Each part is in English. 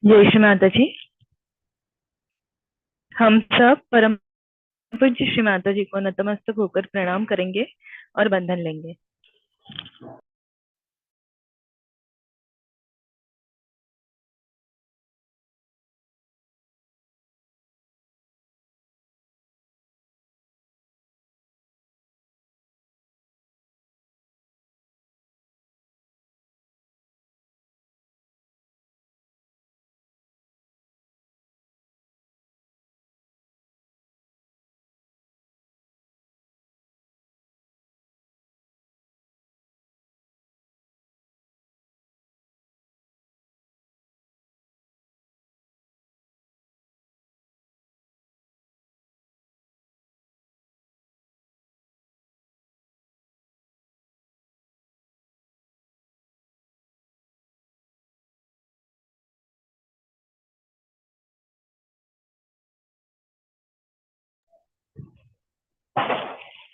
जय श्री माता जी। हम सब परम पूज्य श्री माता जी को नतमस्तक होकर प्रणाम करेंगे और बंधन लेंगे।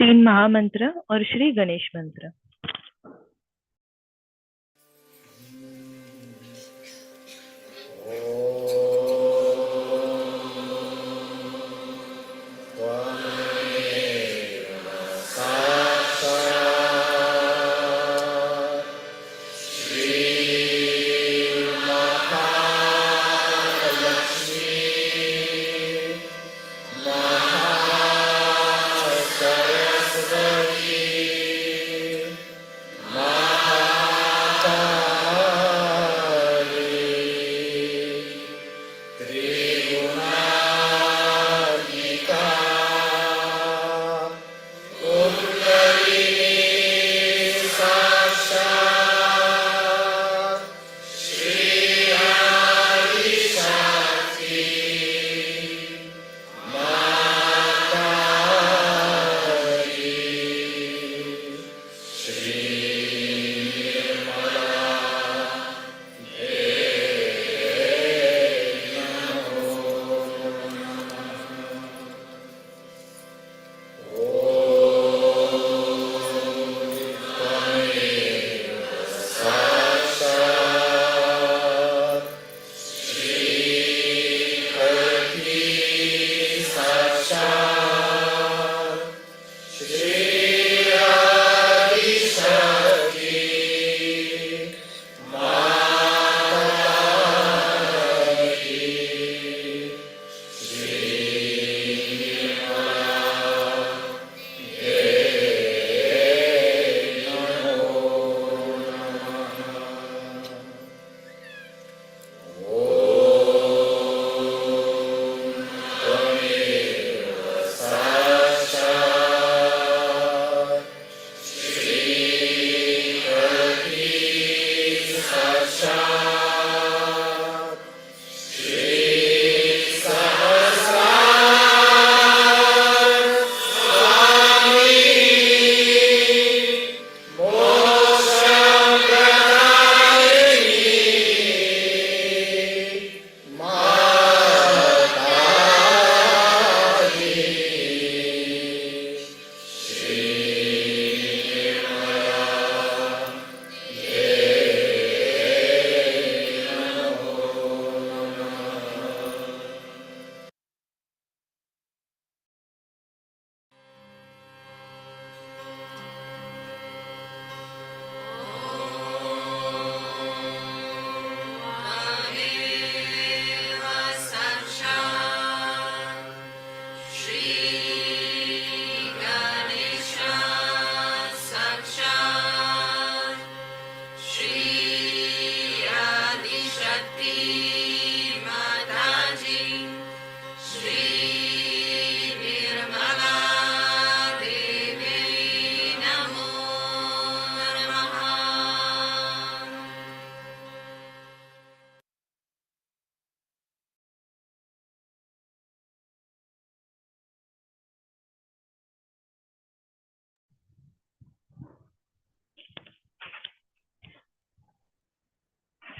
तीन महामंत्र और श्री गणेश मंत्र।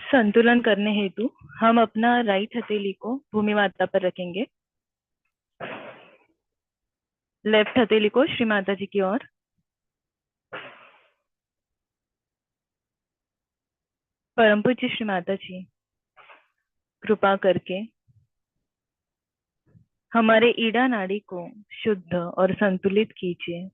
संतुलन करने हेतु हम अपना राइट हथेली को भूमि माता पर रखेंगे, लेफ्ट हथेली को श्री माता जी की ओर। परम पूज्य श्री माता जी, कृपा करके हमारे ईड़ा नाड़ी को शुद्ध और संतुलित कीजिए।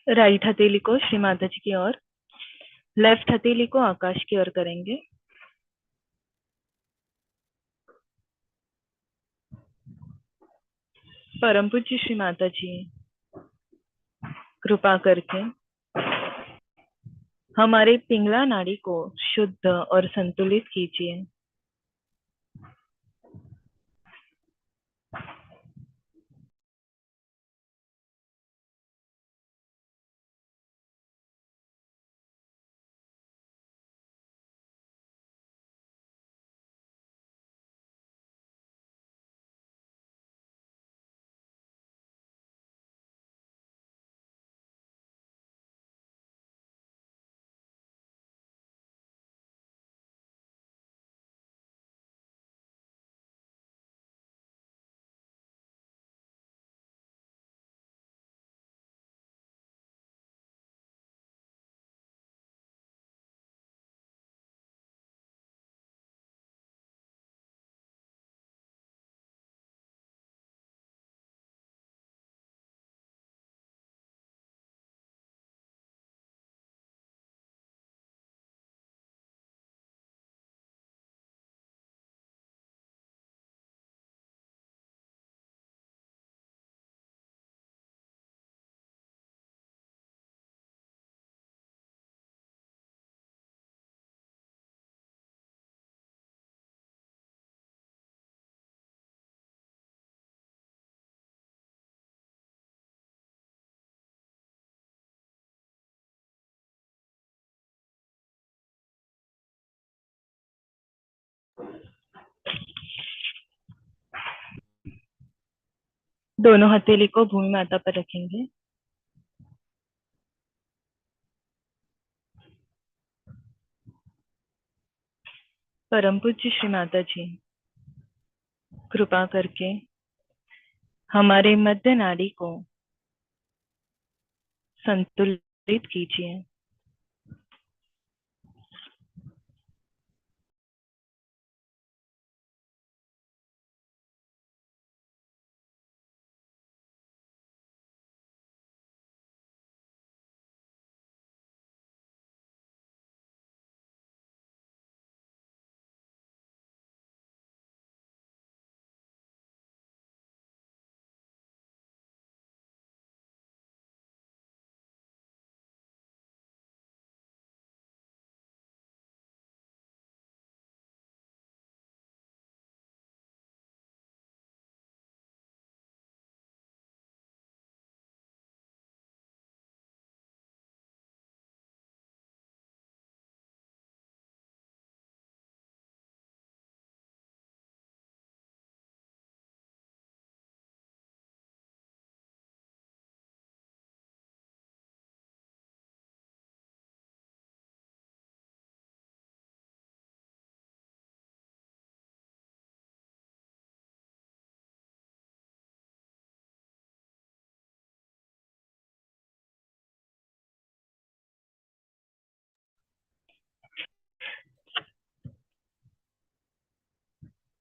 राइट हथेली को श्री माता जी की ओर, लेफ्ट हथेली को आकाश की ओर करेंगे। परम पूज्य श्री माता जी, कृपा करके हमारे पिंगला नाड़ी को शुद्ध और संतुलित कीजिए। दोनों हथेली को भूमि माता पर रखेंगे। परम पूज्य श्री माता जी, कृपा करके हमारे मध्य नाड़ी को संतुलित कीजिए।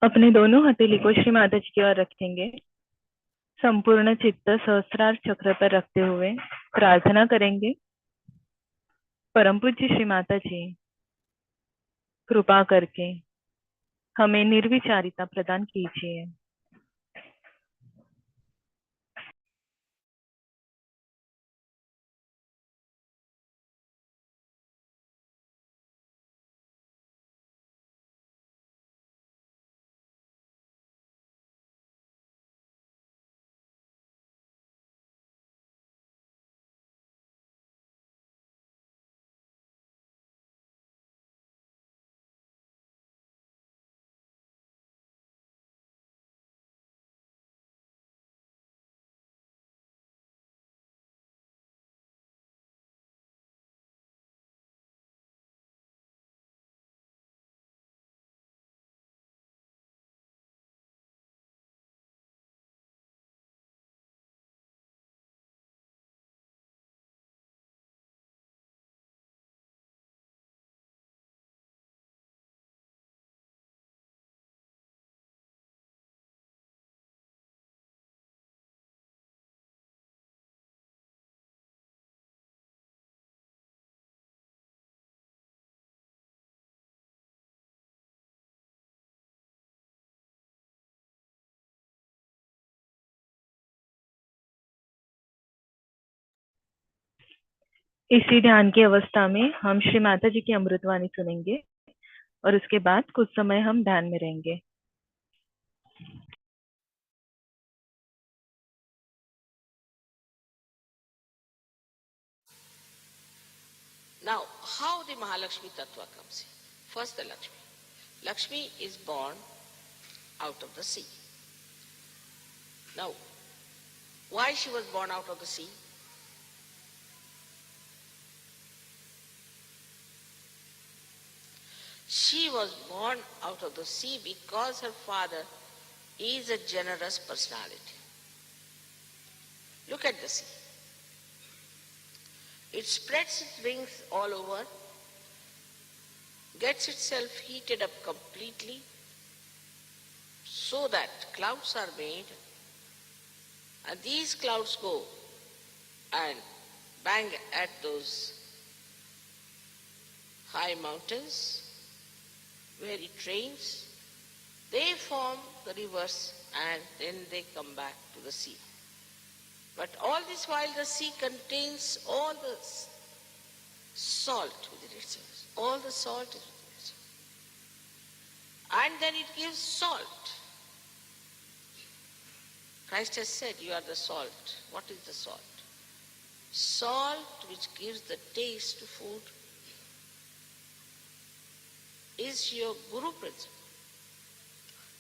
अपने दोनों हथेली को श्री माता जी की ओर रखेंगे। संपूर्ण चित्त सहस्त्रार चक्र पर रखते हुए प्रार्थना करेंगे। परम पूज्य श्री माता जी, कृपा करके हमें निर्विचारिता प्रदान कीजिए। इसी ध्यान की अवस्था में हम श्री माता जी की अमृतवाणी सुनेंगे और उसके बाद कुछ समय हम ध्यान में रहेंगे। Now, how the Mahalakshmi Tattva comes in? First the Lakshmi. Lakshmi is born out of the sea. Now, why she was born out of the sea? She was born out of the sea because her father is a generous personality. Look at the sea. It spreads its wings all over, gets itself heated up completely so that clouds are made, and these clouds go and bang at those high mountains where it rains. They form the rivers and then they come back to the sea. But all this while the sea contains all the salt within itself. All the salt is within itself. And then it gives salt. Christ has said, you are the salt. What is the salt? Salt which gives the taste to food is your guru principle.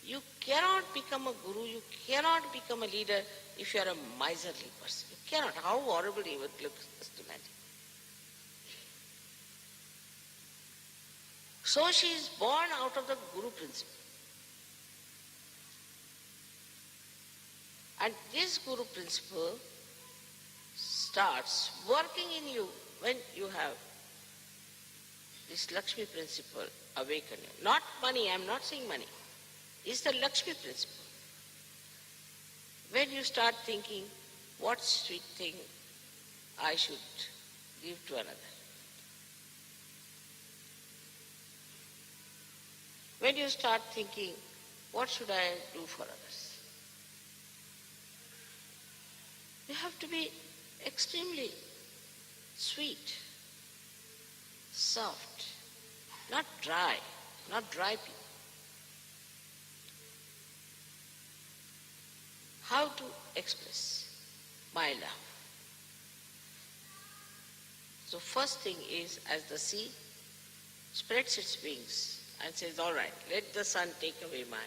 You cannot become a guru, you cannot become a leader if you are a miserly person. You cannot. How horrible it would look, just imagine. So she is born out of the guru principle. And this guru principle starts working in you when you have this Lakshmi principle awaken you. Not money, I am not saying money. It's the Lakshmi principle. When you start thinking, what sweet thing I should give to another. When you start thinking, what should I do for others? You have to be extremely sweet, soft, not dry people. How to express my love? So first thing is, as the sea spreads its wings and says, all right, let the sun take away my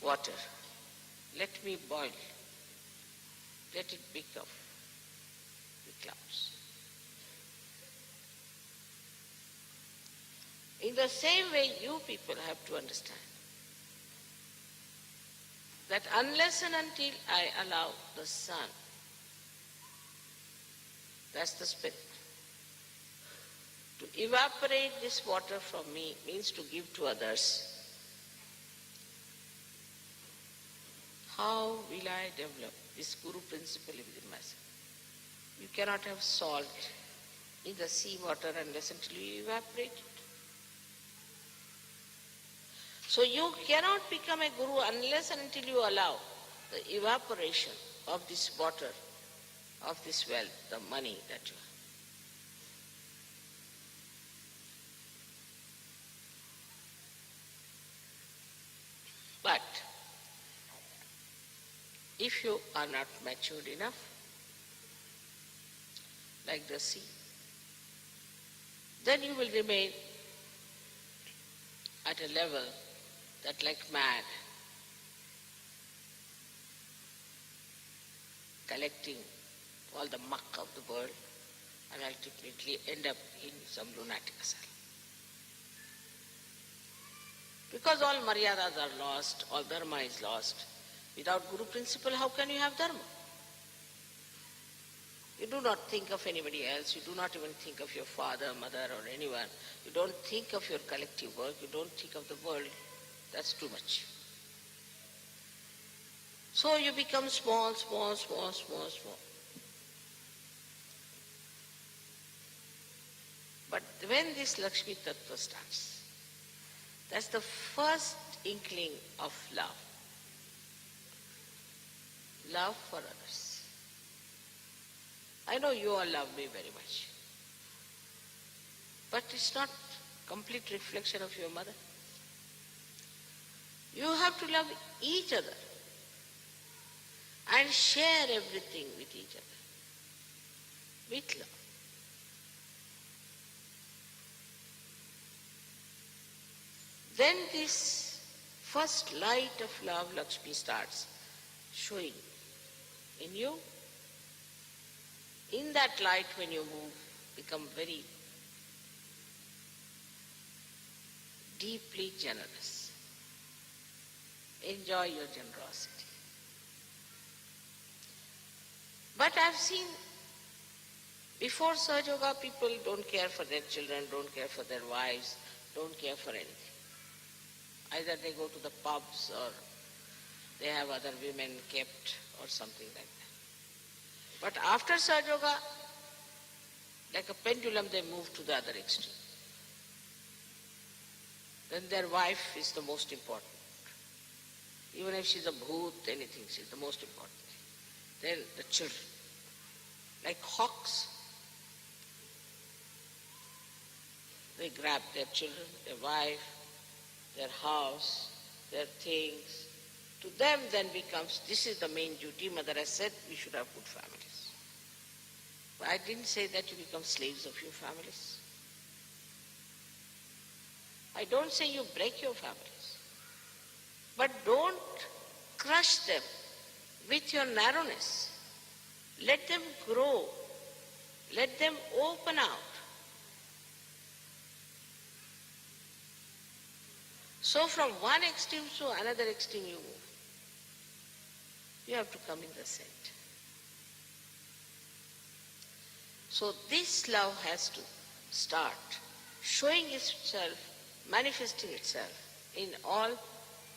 water. Let me boil. Let it become the clouds. In the same way, you people have to understand that unless and until I allow the sun, that's the spirit, to evaporate this water from me, means to give to others, how will I develop this Guru principle within myself? You cannot have salt in the sea water unless until you evaporate it. So you cannot become a Guru unless and until you allow the evaporation of this water, of this wealth, the money that you have. But if you are not matured enough, like the sea, then you will remain at a level that, like mad, collecting all the muck of the world and ultimately end up in some lunatic asylum. Because all maryadas are lost, all dharma is lost. Without Guru principle, how can you have dharma? You do not think of anybody else, you do not even think of your father, mother or anyone. You don't think of your collective work, you don't think of the world. That's too much. So you become small. But when this Lakshmi Tattva starts, that's the first inkling of love. Love for others. I know you all love me very much. But it's not complete reflection of your mother. You have to love each other and share everything with each other, with love. Then this first light of love, Lakshmi, starts showing in you. In that light, when you move, become very deeply generous. Enjoy your generosity. But I've seen before Sahaja Yoga, people don't care for their children, don't care for their wives, don't care for anything. Either they go to the pubs or they have other women kept or something like that. But after Sahaja Yoga, like a pendulum, they move to the other extreme. Then their wife is the most important. Even if she's a bhoot, anything, she's the most important. Then the children, like hawks, they grab their children, their wife, their house, their things. To them then becomes, this is the main duty. Mother has said we should have good families. But I didn't say that you become slaves of your families. I don't say you break your families. But don't crush them with your narrowness. Let them grow. Let them open out. So from one extreme to another extreme you move. You have to come in the center. So this love has to start showing itself, manifesting itself in all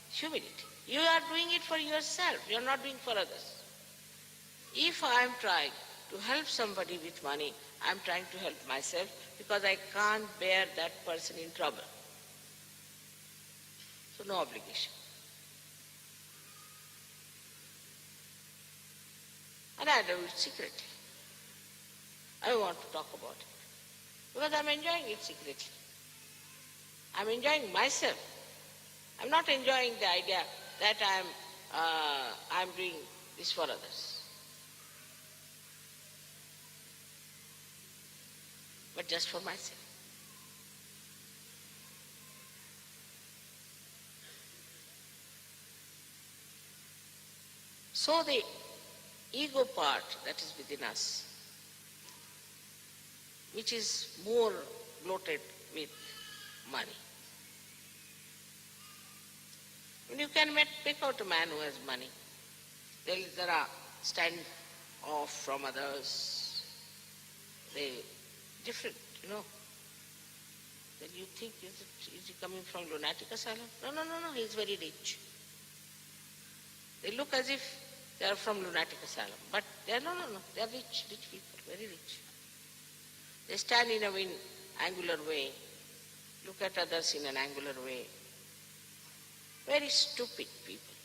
humility. You are doing it for yourself, you are not doing for others. If I am trying to help somebody with money, I am trying to help myself because I can't bear that person in trouble. So no obligation. And I do it secretly. I don't want to talk about it because I'm enjoying it secretly. I'm enjoying myself. I'm not enjoying the idea that I'm doing this for others. But just for myself. So the ego part that is within us, which is more bloated with money. And you can pick out a man who has money. There are stand off from others. They different, Then you think, is he coming from lunatic asylum? No, he's very rich. They look as if they are from lunatic asylum. But they are no. They are rich people, very rich. They stand in an angular way, look at others in an angular way. Very stupid people.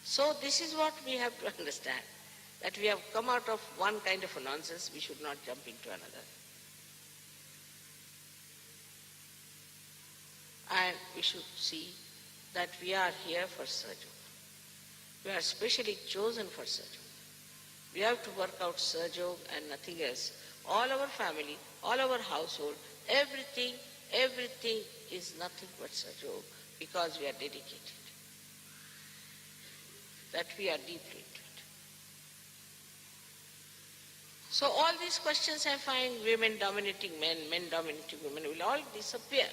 So this is what we have to understand, that we have come out of one kind of a nonsense, we should not jump into another. And we should see that we are here for Sahaja. We are specially chosen for Sahaja. We have to work out Sahaja and nothing else. All our family, all our household, everything is nothing but Sahaja because we are dedicated. That we are deeply into it. So all these questions I find, women dominating men, men dominating women, will all disappear.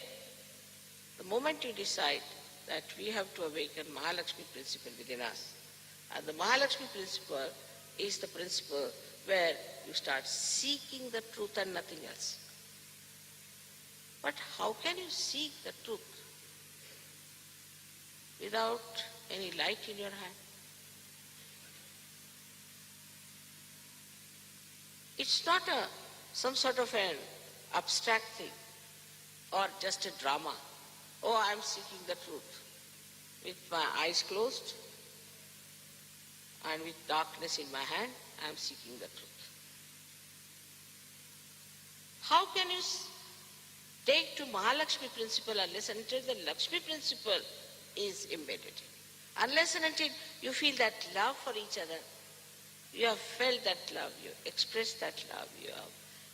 The moment you decide that we have to awaken Mahalakshmi principle within us. And the Mahalakshmi principle is the principle where you start seeking the truth and nothing else. But how can you seek the truth without any light in your hand? It's not some sort of an abstract thing or just a drama. Oh, I'm seeking the truth. With my eyes closed and with darkness in my hand, I'm seeking the truth. How can you take to Mahalakshmi principle unless and until the Lakshmi principle is embedded? Unless and until you feel that love for each other, you have felt that love, you expressed that love, you have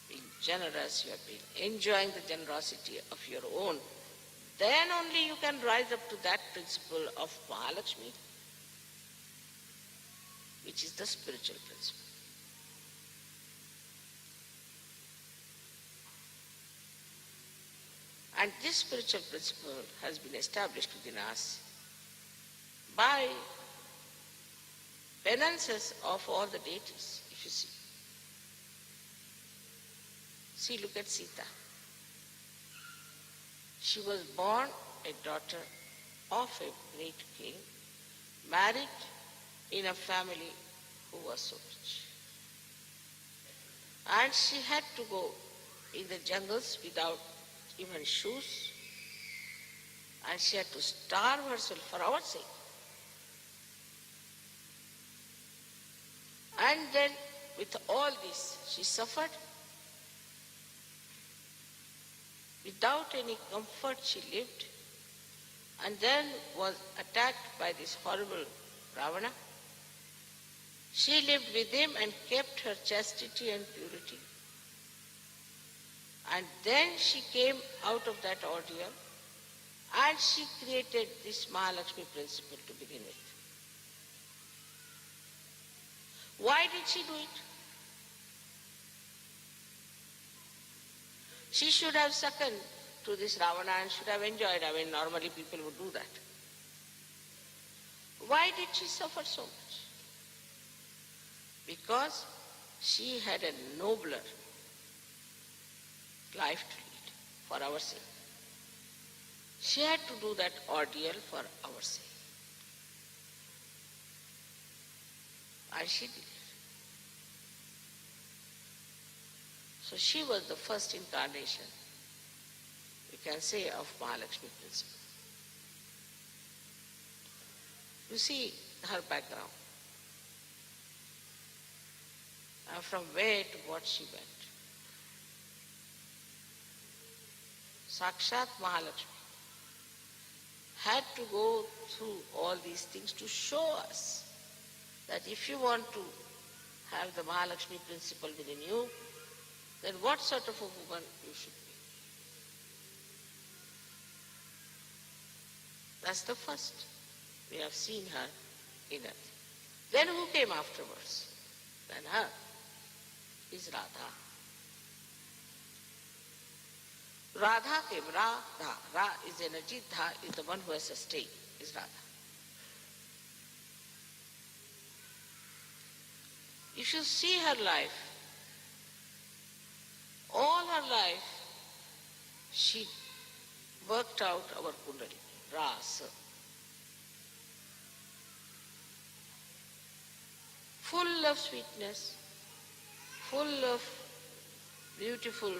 been generous, you have been enjoying the generosity of your own, then only you can rise up to that principle of Mahalakshmi, which is the spiritual principle. And this spiritual principle has been established within us by penances of all the deities, if you see. See, look at Sita. She was born a daughter of a great king, married in a family who was so rich. And she had to go in the jungles without even shoes, and she had to starve herself for our sake. And then with all this, she suffered. Without any comfort she lived, and then was attacked by this horrible Ravana. She lived with him and kept her chastity and purity. And then she came out of that ordeal and she created this Mahalakshmi principle to begin with. Why did she do it? She should have succumbed to this Ravana and should have enjoyed. I mean, normally people would do that. Why did she suffer so much? Because she had a nobler life to lead for our sake. She had to do that ordeal for our sake. And she did it. So she was the first incarnation, we can say, of Mahalakshmi principle. You see her background, and from where to what she went. Sakshat Mahalakshmi had to go through all these things to show us that if you want to have the Mahalakshmi principle within you, then what sort of a woman you should be. That's the first. We have seen her in earth. Then who came afterwards? Then her is Radha. Radha came, Radha. Ra is energy, Dha is the one who has sustained, is Radha. If you see her life, all her life, she worked out our Kundalini, Rasa. Full of sweetness, full of beautiful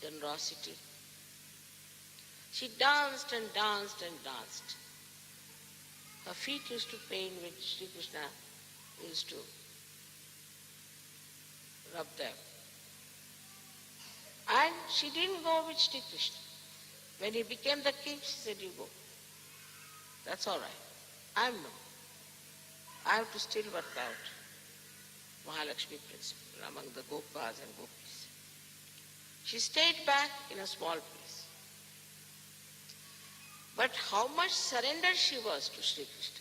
generosity. She danced and danced and danced. Her feet used to pain when Sri Krishna used to rub them. And she didn't go with Sri Krishna. When he became the king, she said, you go. That's all right. I have to still work out Mahalakshmi principle among the Gopas and Gopis. She stayed back in a small place. But how much surrender she was to Sri Krishna.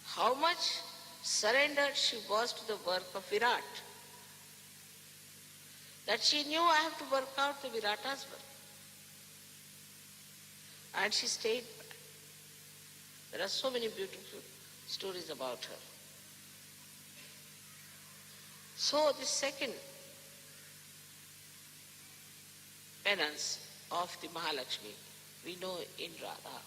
How much surrendered she was to the work of Virat. That she knew I have to work out the Virata's work. And she stayed back. There are so many beautiful stories about her. So the second penance of the Mahalakshmi we know in Radha.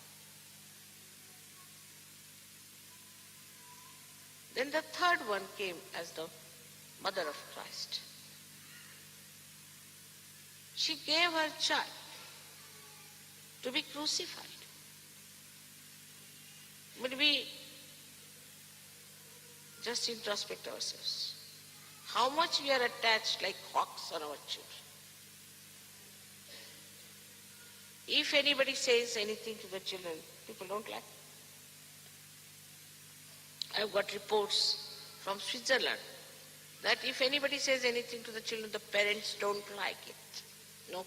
Then the third one came as the mother of Christ. She gave her child to be crucified. But we just introspect ourselves. How much we are attached like hawks on our children. If anybody says anything to the children, people don't like it. I've got reports from Switzerland that if anybody says anything to the children, the parents don't like it. No.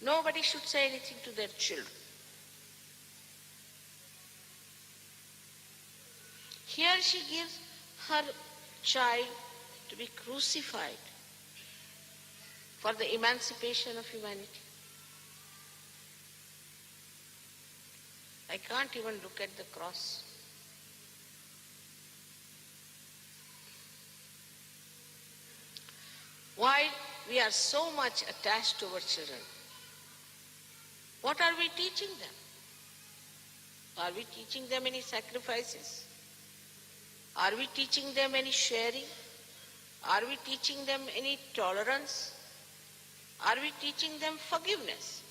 Nobody should say anything to their children. Here she gives her child to be crucified for the emancipation of humanity. I can't even look at the cross. Why we are so much attached to our children? What are we teaching them? Are we teaching them any sacrifices? Are we teaching them any sharing? Are we teaching them any tolerance? Are we teaching them forgiveness?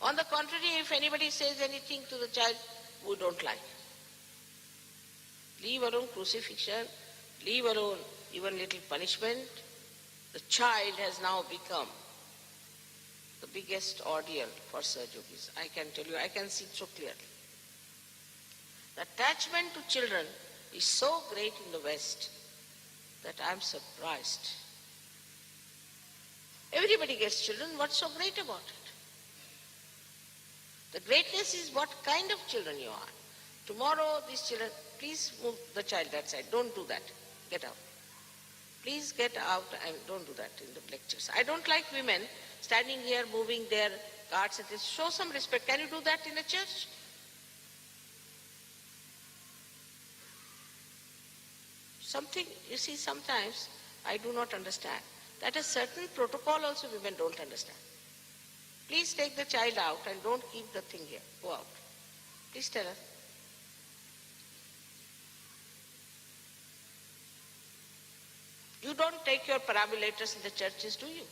On the contrary, if anybody says anything to the child, we don't like. Leave alone crucifixion, leave alone even little punishment. The child has now become the biggest ordeal for Sahaja yogis. I can tell you, I can see it so clearly. The attachment to children is so great in the West that I am surprised. Everybody gets children, what's so great about it? The greatness is what kind of children you are. Tomorrow these children, please move the child that side, don't do that, get out. Please get out and don't do that in the lectures. I don't like women standing here moving their cards and this. Show some respect. Can you do that in a church? Something, you see, sometimes I do not understand. That a certain protocol also women don't understand. Please take the child out and don't keep the thing here. Go out. Please tell us. You don't take your perambulators in the churches, do you?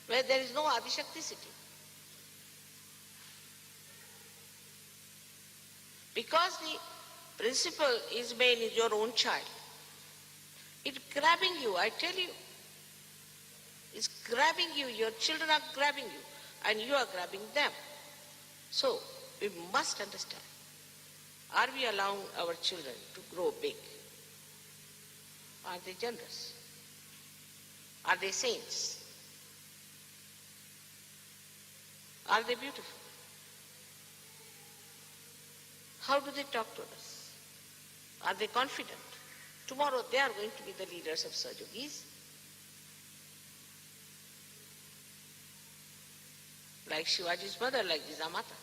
Where there is no Adishakti sitting. Because the principle is made in your own child. It's grabbing you, I tell you. It's grabbing you, your children are grabbing you, and you are grabbing them. So, we must understand. Are we allowing our children to grow big? Are they generous? Are they saints? Are they beautiful? How do they talk to us? Are they confident? Tomorrow they are going to be the leaders of Sahaja yogis. like Shivaji's mother, like Jijamata.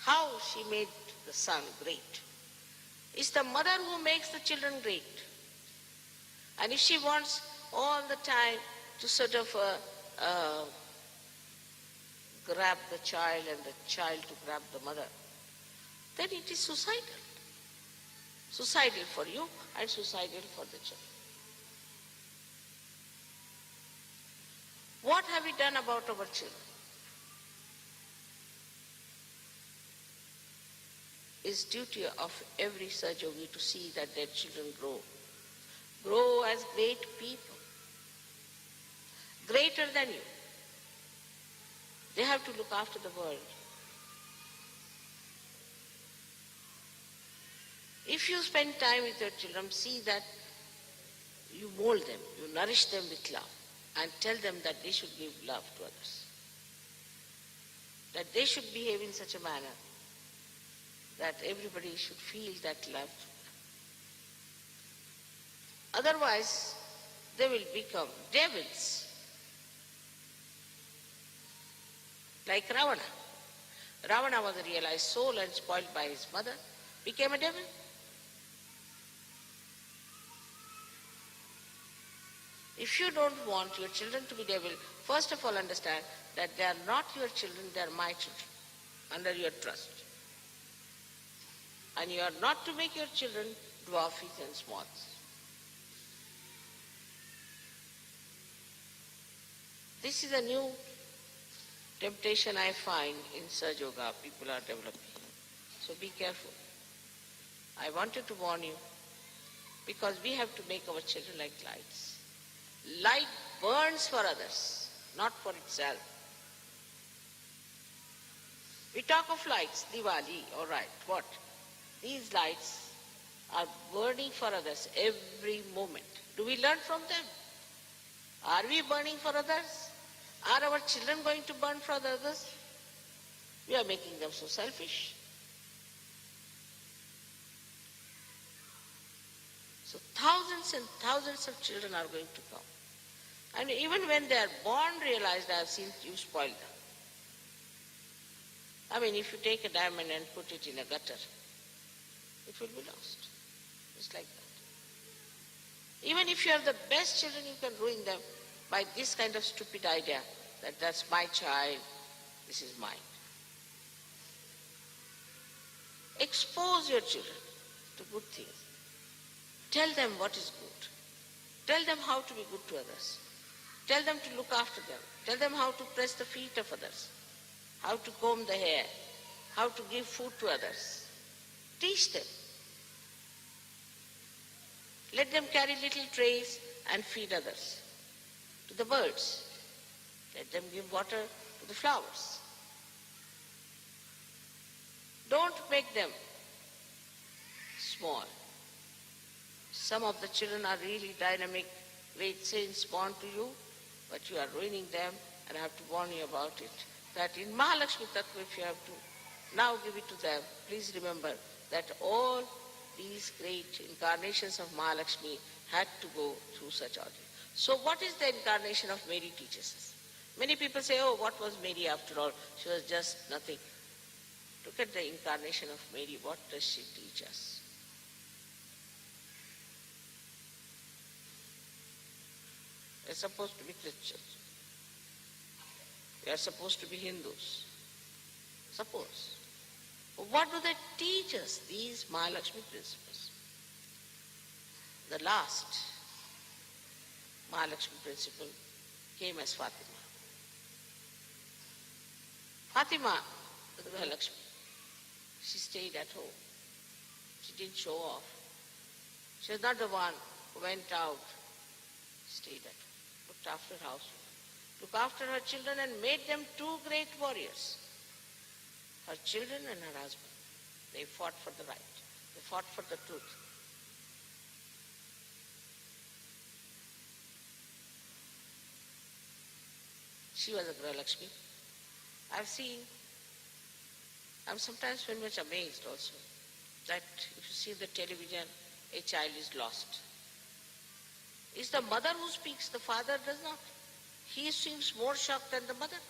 How she made the son great. It's the mother who makes the children great. And if she wants all the time to sort of grab the child and the child to grab the mother, then it is suicidal. Suicidal for you and suicidal for the children. What have we done about our children? It's duty of every Sahaja yogi to see that their children grow as great people, greater than you. They have to look after the world. If you spend time with your children, see that you mold them, you nourish them with love, and tell them that they should give love to others, that they should behave in such a manner that everybody should feel that love. Otherwise, they will become devils, like Ravana. Ravana was a realized soul and spoiled by his mother, became a devil. If you don't want your children to be devil, first of all understand that they are not your children, they are my children, under your trust. And you are not to make your children dwarfies and small's. This is a new temptation I find in Sahaja Yoga people are developing. So be careful. I wanted to warn you because we have to make our children like lights. Light burns for others, not for itself. We talk of lights, Diwali, all right, what? These lights are burning for others every moment. Do we learn from them? Are we burning for others? Are our children going to burn for others? We are making them so selfish. So thousands and thousands of children are going to come. And even when they are born, realized, I have seen you spoil them. I mean, if you take a diamond and put it in a gutter, it will be lost. It's like that. Even if you have the best children, you can ruin them by this kind of stupid idea that that's my child, this is mine. Expose your children to good things. Tell them what is good. Tell them how to be good to others. Tell them to look after them. Tell them how to press the feet of others, how to comb the hair, how to give food to others. Teach them. Let them carry little trays and feed others. To the birds. Let them give water to the flowers. Don't make them small. Some of the children are really dynamic, great saints born to you, but you are ruining them, and I have to warn you about it. That in Mahalakshmi Tattva, if you have to now give it to them, please remember that all these great incarnations of Mahalakshmi had to go through such ordeal. So what is the incarnation of Mary teaches us? Many people say, oh, what was Mary after all? She was just nothing. Look at the incarnation of Mary. What does she teach us? We are supposed to be Christians. We are supposed to be Hindus. Suppose. But what do they teach us, these Mahalakshmi principles? The last Mahalakshmi principle came as Fatima. Fatima, the Mahalakshmi, she stayed at home. She didn't show off. She was not the one who went out. Stayed at home, looked after her household, looked after her children and made them two great warriors. Her children and her husband. They fought for the right. They fought for the truth. She was a Gralakshmi. I'm sometimes very much amazed also that if you see the television, a child is lost. It's the mother who speaks, the father does not. he seems more shocked than the mother.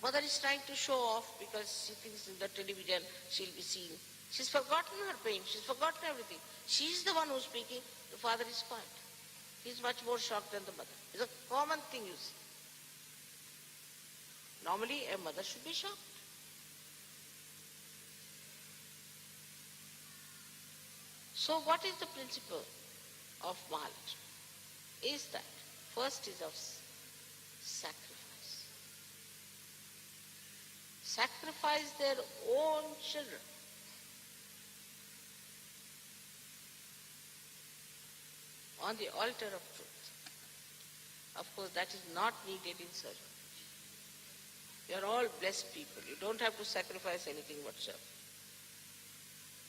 Mother is trying to show off because she thinks in the television she'll be seen. She's forgotten her pain. She's forgotten everything. She's the one who's speaking. The father is quiet. He's much more shocked than the mother. It's a common thing you see. Normally, a mother should be shocked. So what is the principle of Mahalakshmi? Is that first is of sacrifice. Sacrifice their own children. On the altar of truth. Of course, that is not needed in surgery. You are all blessed people. You don't have to sacrifice anything whatsoever.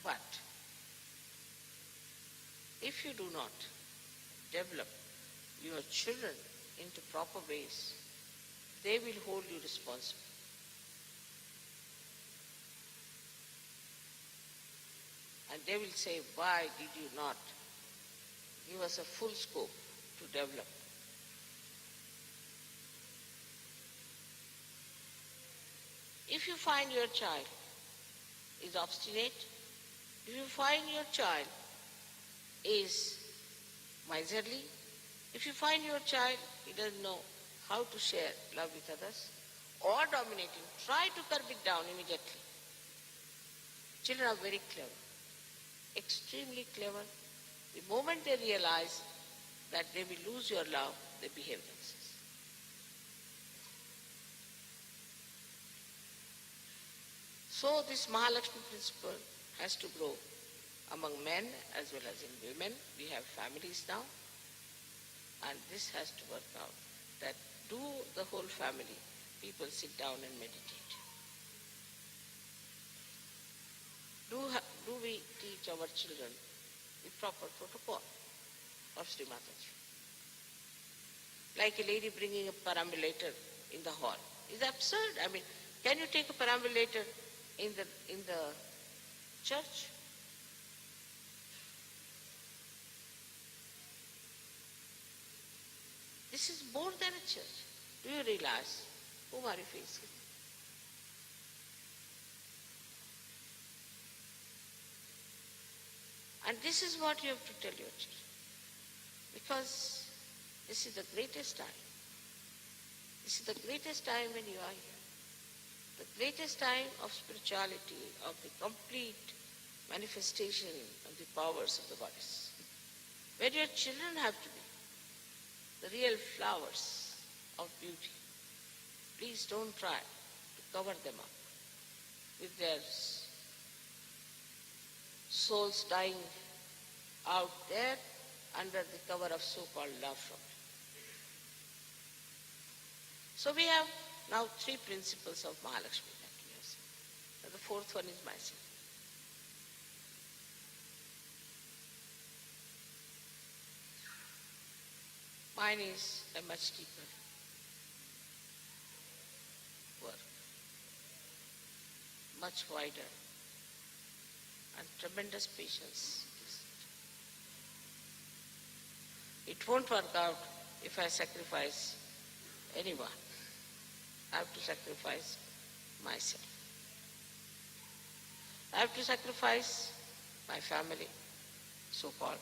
But if you do not develop your children into proper ways, they will hold you responsible. And they will say, why did you not give us a full scope to develop? If you find your child is obstinate, if you find your child is miserly, if you find your child he doesn't know how to share love with others, or dominating, try to curb it down immediately. Children are very clever, extremely clever. The moment they realize that they will lose your love, they behave themselves. So this Mahalakshmi principle has to grow among men as well as in women. We have families now, and this has to work out, that do the whole family, people sit down and meditate. Do we teach our children the proper protocol of Sri Mataji? Like a lady bringing a perambulator in the hall. It's absurd. I mean, can you take a perambulator in the church? This is more than a church. Do you realize whom are you facing? And this is what you have to tell your children. Because this is the greatest time. This is the greatest time when you are here. The greatest time of spirituality, of the complete manifestation of the powers of the goddess. Where your children have to be the real flowers of beauty. Please don't try to cover them up with their souls dying out there under the cover of so-called love from you. So we have now 3 principles of Mahalakshmi that we have seen. And the 4th one is myself. Mine is a much deeper work, much wider, and tremendous patience. It won't work out if I sacrifice anyone. I have to sacrifice myself. I have to sacrifice my family, so-called.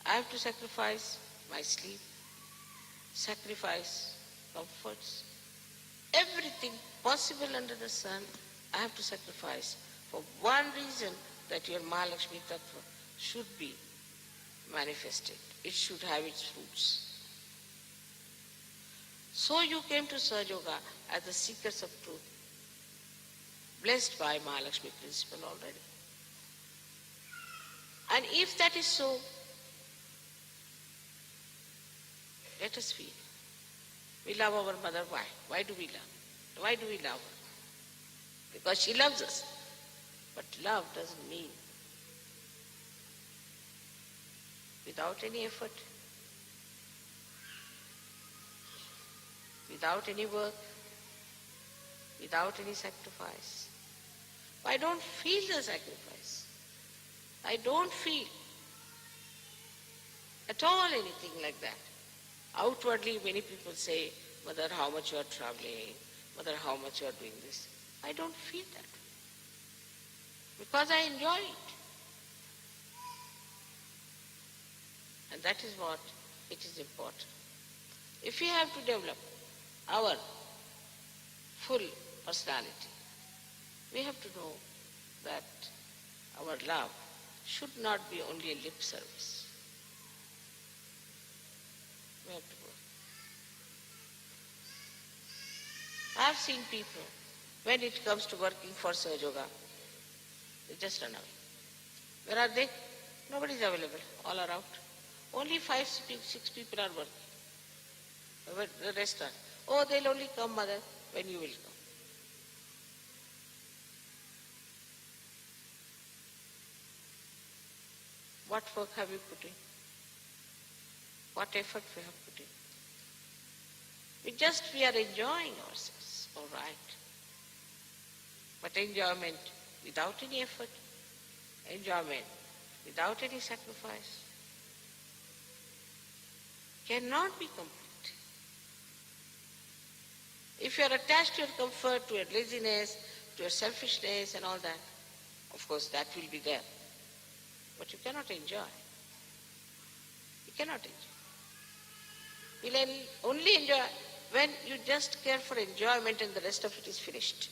I have to sacrifice my sleep, sacrifice comforts, everything possible under the sun, I have to sacrifice for one reason, that your Mahalakshmi Tattva should be manifested. It should have its fruits. So you came to Sahaja Yoga as the seekers of truth, blessed by Mahalakshmi principle already. And if that is so, let us feel. We love our mother. Why? Why do we love? Why do we love her? Because she loves us. But love doesn't mean without any effort, without any work, without any sacrifice. I don't feel the sacrifice. I don't feel at all anything like that. Outwardly, many people say, Mother, how much you are traveling, Mother, how much you are doing this. I don't feel that because I enjoy it. And that is what it is important. If we have to develop our full personality, we have to know that our love should not be only a lip service. We have to go. I have seen people, when it comes to working for Sahaja, they just run away. Where are they? Nobody is available. All are out. Only 5, 6 people are working. The rest are. Oh, they'll only come, Mother, when you will come. What work have you put in? What effort we have put in? We are enjoying ourselves, all right. But enjoyment without any effort, enjoyment without any sacrifice, cannot be complete. If you are attached to your comfort, to your laziness, to your selfishness and all that, of course that will be there. But you cannot enjoy. You cannot enjoy. You'll only enjoy when you just care for enjoyment and the rest of it is finished.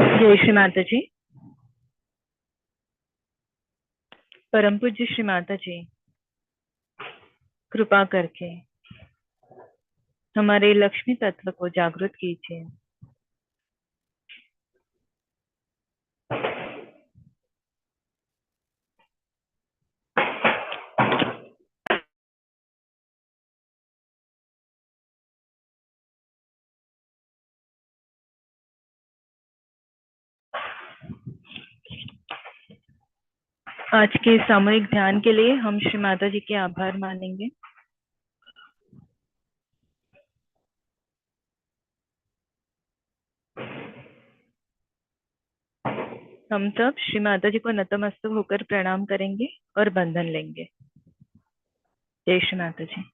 जय श्री माता जी। परम पूज्य श्री माता जी, कृपा करके हमारे लक्ष्मी तत्व को जागृत कीजिए। आज के सामूहिक ध्यान के लिए हम श्री माता जी के आभार मानेंगे। हम सब श्री माता जी को नतमस्तक होकर प्रणाम करेंगे और बंधन लेंगे। जय श्री माता जी।